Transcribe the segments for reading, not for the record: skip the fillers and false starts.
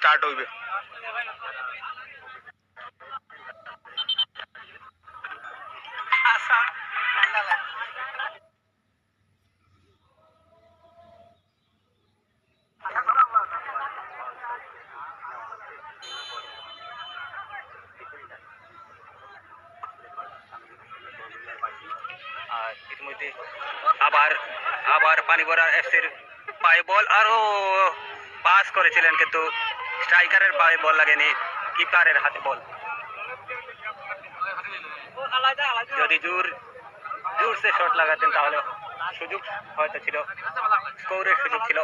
Start হইবে। আর ইতিমধ্যে আবার আবার পানিগড়া এফসির পায়ে বল আরও পাস করেছিলেন, কিন্তু স্ট্রাইকারের পায়ে বল লাগেনি, কিপারের হাতে বল। যদি জোরসে শট লাগাতেন তাহলে সুযোগ হয়তো ছিল, স্কোরের সুযোগ ছিল।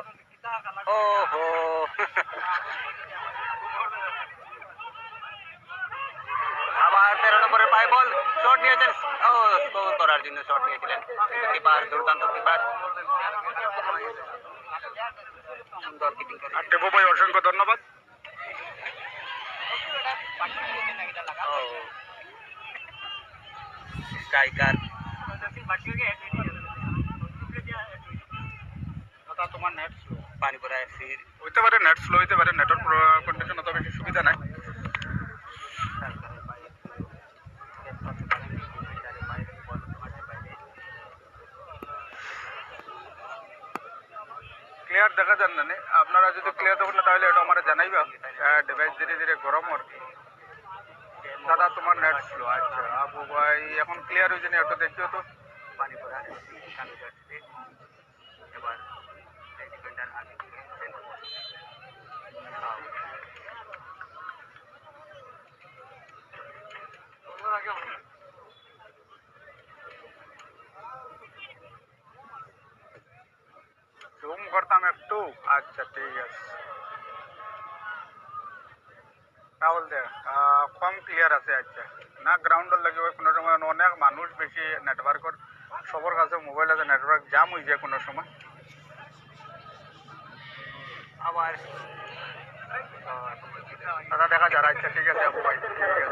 ওহো আবার 13 নম্বরের পায়ে বল, শট নিয়েছেন, ও স্কোর করার জন্য শট নিয়েছিলেন কিপার, দুর্দান্ত কিপার, সুন্দর কিপিং করে। আর টেপু ভাই অসংখ্য ধন্যবাদ। স্ট্রাইকার তোমার নেট স্লো পানিগড়া এফসির হইতে পারে, নেট স্লো হইতে পারে, নেটওয়ার্ক কন্ডিশন অত বেশি সুবিধা নাই। ক্লিয়ার দেখা যান না, আপনারা যদি ক্লিয়ার দেখেন না তাহলে এটা আমার জানাইবা। ডিভাইস ধীরে ধীরে গরম ওর। দাদা তোমার নেট স্লো। আচ্ছা আবু ভাই এখন ক্লিয়ার হয়েছে না, একটু দেখিও তো। পানিগড়া এফসি চালু যাচ্ছে এবার। ডিফেন্ডার আগে জুম করতাম একটু। আচ্ছা ঠিক আছে, তাহলে কম ক্লিয়ার আছে। আচ্ছা না, গ্রাউন্ডের লাগে কোনো সময় অনেক মানুষ বেশি, নেটওয়ার্কের সবার কাছে মোবাইল আছে, নেটওয়ার্ক জাম হয়ে যায় কোনো সময়। আবার দাদা দেখা যারা। আচ্ছা ঠিক আছে আবু ভাই, ঠিক আছে।